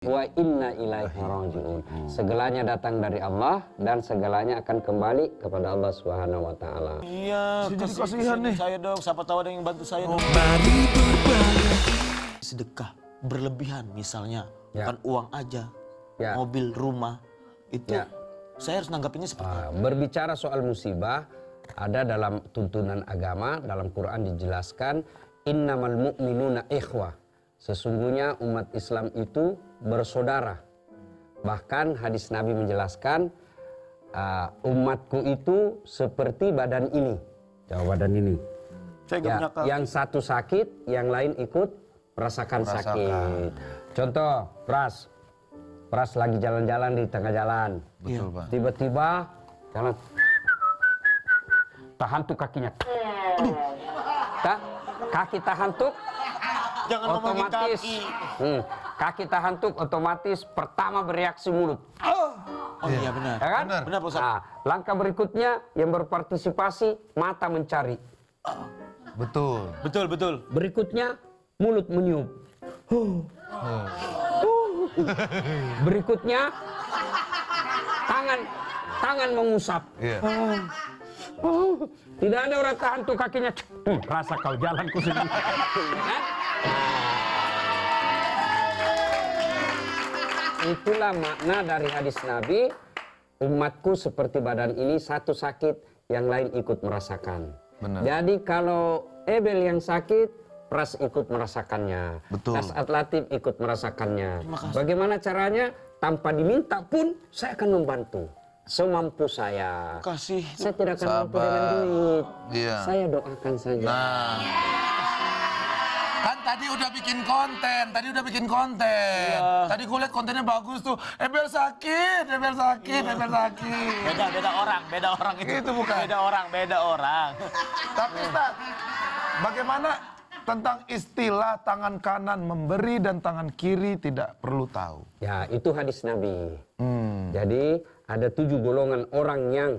Wa inna ilaihi raji'un. Segalanya datang dari Allah dan segalanya akan kembali kepada Allah Subhanahu wa taala. Iya, kasihan nih. Saya dong, siapa tahu ada yang bantu saya dong. Mari berbagi. Sedekah berlebihan misalnya, Ya. bukan uang aja, Ya. mobil, rumah, itu Ya. saya harus nanggapinnya seperti apa? Berbicara soal musibah, ada dalam tuntunan agama, dalam Quran dijelaskan innamal mu'minuna ikhwah. Sesungguhnya umat Islam itu bersaudara. Bahkan hadis Nabi menjelaskan umatku itu seperti badan ini. Coba badan ini. Saya nggak punya kaki. Yang satu sakit, yang lain ikut merasakan sakit. Contoh, Pras lagi jalan-jalan di tengah jalan. Betul, Pak. Tiba-tiba jalan tahantuk kakinya. Kaki tahantuk. Jangan ngomongin Otomatis kaki. kaki tahantuk otomatis pertama bereaksi mulut. Oh iya benar. Ya kan? Benar Pak Ustaz. Nah, langkah berikutnya yang berpartisipasi mata mencari. Betul. Betul. Berikutnya mulut meniup. Berikutnya tangan mengusap. Iya. Tidak ada orang tahan tuh kakinya. Rasa kau jalan ku sendiri. Itulah makna dari hadis Nabi, umatku seperti badan ini, satu sakit, yang lain ikut merasakan. Benar. Jadi kalau Ebel yang sakit, Pras ikut merasakannya. Betul. As'ad Latif ikut merasakannya. Bagaimana caranya? Tanpa diminta pun saya akan membantu. Semampu saya. Kasih. Saya tidak akan mampu Sabar. dengan duit. Iya. Saya doakan saja. Nah. Kan tadi udah bikin konten. Iya. Tadi gue liat kontennya bagus tuh. Ebel sakit. Beda orang itu. Itu bukan. Beda orang. Tapi Ustaz, bagaimana tentang istilah tangan kanan memberi dan tangan kiri tidak perlu tahu? Ya, itu hadis Nabi. Jadi ada 7 golongan orang yang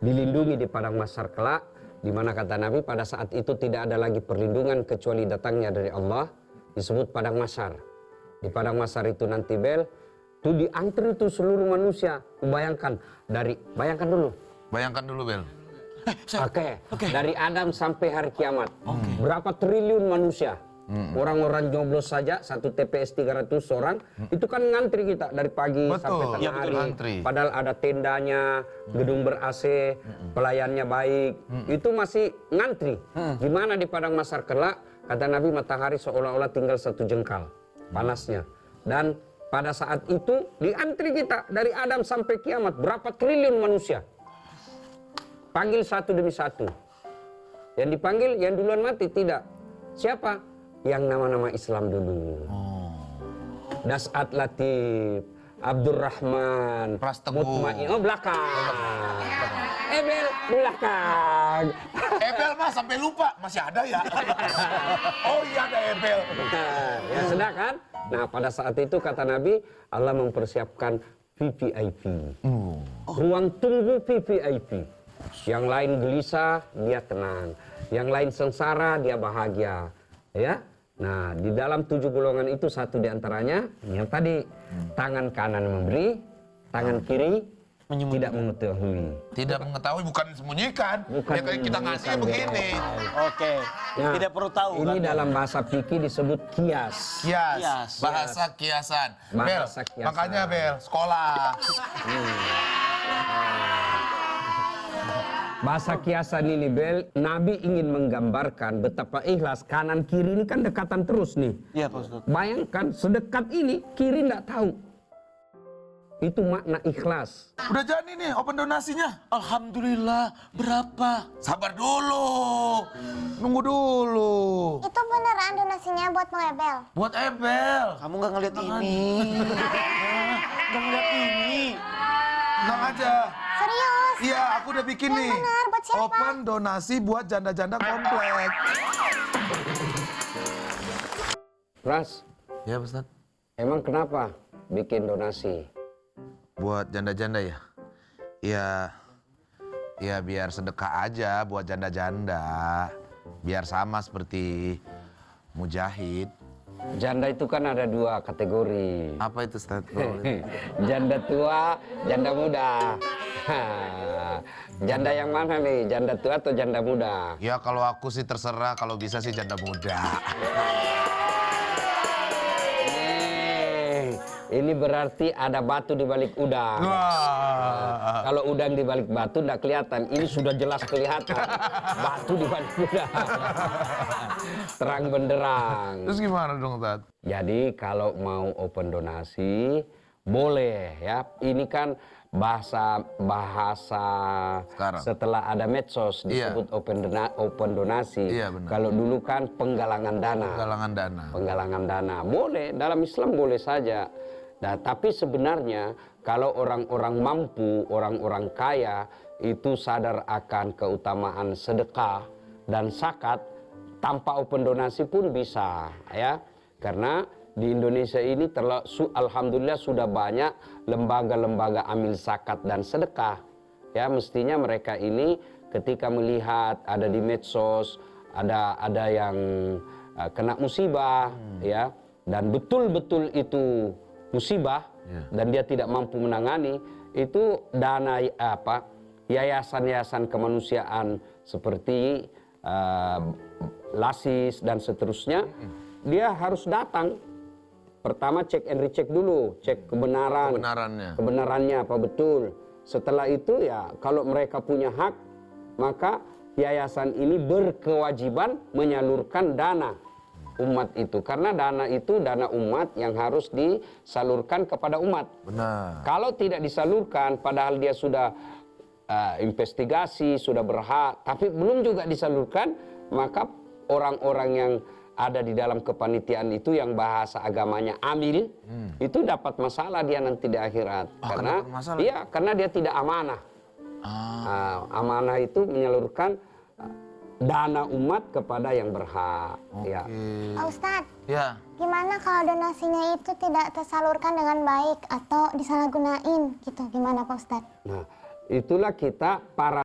dilindungi di padang mahsyar kelak, di mana kata Nabi pada saat itu tidak ada lagi perlindungan kecuali datangnya dari Allah, disebut padang mahsyar. Di padang mahsyar itu nanti Bel, itu diantri itu seluruh manusia. Bayangkan Bayangkan dulu Bel. Oke. Dari Adam sampai hari kiamat. Berapa triliun manusia? Orang-orang joblos saja satu TPS 300 orang itu kan ngantri kita dari pagi Betul. sampai tengah Iya, betul, hari. ngantri. Padahal ada tendanya, gedung ber-AC, pelayannya baik. Itu masih ngantri. Gimana di padang mahsyar kelak? Kata Nabi matahari seolah-olah tinggal 1 jengkal panasnya. Dan pada saat itu diantri kita dari Adam sampai kiamat berapa triliun manusia. Panggil satu demi satu. Yang dipanggil yang duluan mati tidak. Siapa? Yang nama-nama Islam dulu. Das'ad Latif, Abdurrahman, Pras Teguh. Mutmain. Oh belakang. Ebel belakang. Ebel mah sampai lupa masih ada ya. Oh iya ada Ebel. Nah, ya sudah kan? Nah pada saat itu kata Nabi Allah mempersiapkan VVIP. Ruang tunggu VVIP. Yang lain gelisah, dia tenang. Yang lain sengsara, dia bahagia. Ya. Nah, di dalam 7 golongan itu satu diantaranya yang tadi tangan kanan memberi, tangan kiri tidak mengetahui. Tidak mengetahui bukan disembunyikan. Bukan Ya kayak kita ngasih menyembunyikan. begini. Oke. Nah, Tidak perlu tahu Ini kan? dalam bahasa fikih disebut kias. Kias. Bahasa kiasan. Bel, Bahasa kiasan. makanya Bel, sekolah. Bahasa kiasan ini Bel, Nabi ingin menggambarkan betapa ikhlas. Kanan kiri ini kan dekatan terus nih. Iya Pak Ustaz. Bayangkan sedekat ini kiri nggak tahu. Itu makna ikhlas. Udah jadi nih open donasinya. Alhamdulillah. Berapa? Sabar dulu. Nunggu dulu. Itu beneran donasinya buat Mang Ebel? Buat Ebel. Kamu nggak ngeliat ini. Nggak ngeliat ini. Tenang aja. Serius? Iya, aku udah bikin Yang nih. benar, buat siapa? Open donasi buat janda-janda komplek. Pras, Ya, Ustaz. emang kenapa bikin donasi? Buat janda-janda ya? Ya biar sedekah aja buat janda-janda. Biar sama seperti Mujahid. Janda itu kan ada 2 kategori. Apa itu Ustaz? Janda tua, janda muda. Janda yang mana nih? Janda tua atau janda muda? Ya kalau aku sih terserah, kalau bisa sih janda muda. Ini berarti ada batu di balik udang. Wah. Kalau udang di balik batu tidak kelihatan. Ini sudah jelas kelihatan. Batu di balik udang. Terang benderang. Terus gimana dong Ustaz? Jadi kalau mau open donasi boleh ya. Ini kan bahasa Sekarang. setelah ada medsos disebut open donasi. Iya, benar. Kalau dulu kan penggalangan dana. Penggalangan dana boleh, dalam Islam boleh saja. Nah, tapi sebenarnya kalau orang-orang mampu, orang-orang kaya itu sadar akan keutamaan sedekah dan zakat, tanpa open donasi pun bisa ya. Karena di Indonesia ini alhamdulillah sudah banyak lembaga-lembaga amil zakat dan sedekah. Ya, mestinya mereka ini ketika melihat ada di medsos ada yang kena musibah ya, dan betul-betul itu musibah dan dia tidak mampu menangani, itu dana yayasan-yayasan kemanusiaan seperti LASIS dan seterusnya, dia harus datang. Pertama cek and recheck dulu, cek kebenarannya apa betul. Setelah itu ya kalau mereka punya hak, maka yayasan ini berkewajiban menyalurkan dana umat itu, karena dana itu dana umat yang harus disalurkan kepada umat. Benar. Kalau tidak disalurkan padahal dia sudah investigasi, sudah berhak, tapi belum juga disalurkan, maka orang-orang yang ada di dalam kepanitiaan itu yang bahasa agamanya amil, itu dapat masalah dia nanti di akhirat. Karena dia tidak amanah. Amanah itu menyalurkan dana umat kepada yang berhak. Ya. Pak Ustadz, Ya. gimana kalau donasinya itu tidak tersalurkan dengan baik atau disalahgunain gitu? Gimana Pak Ustadz? Nah, itulah kita para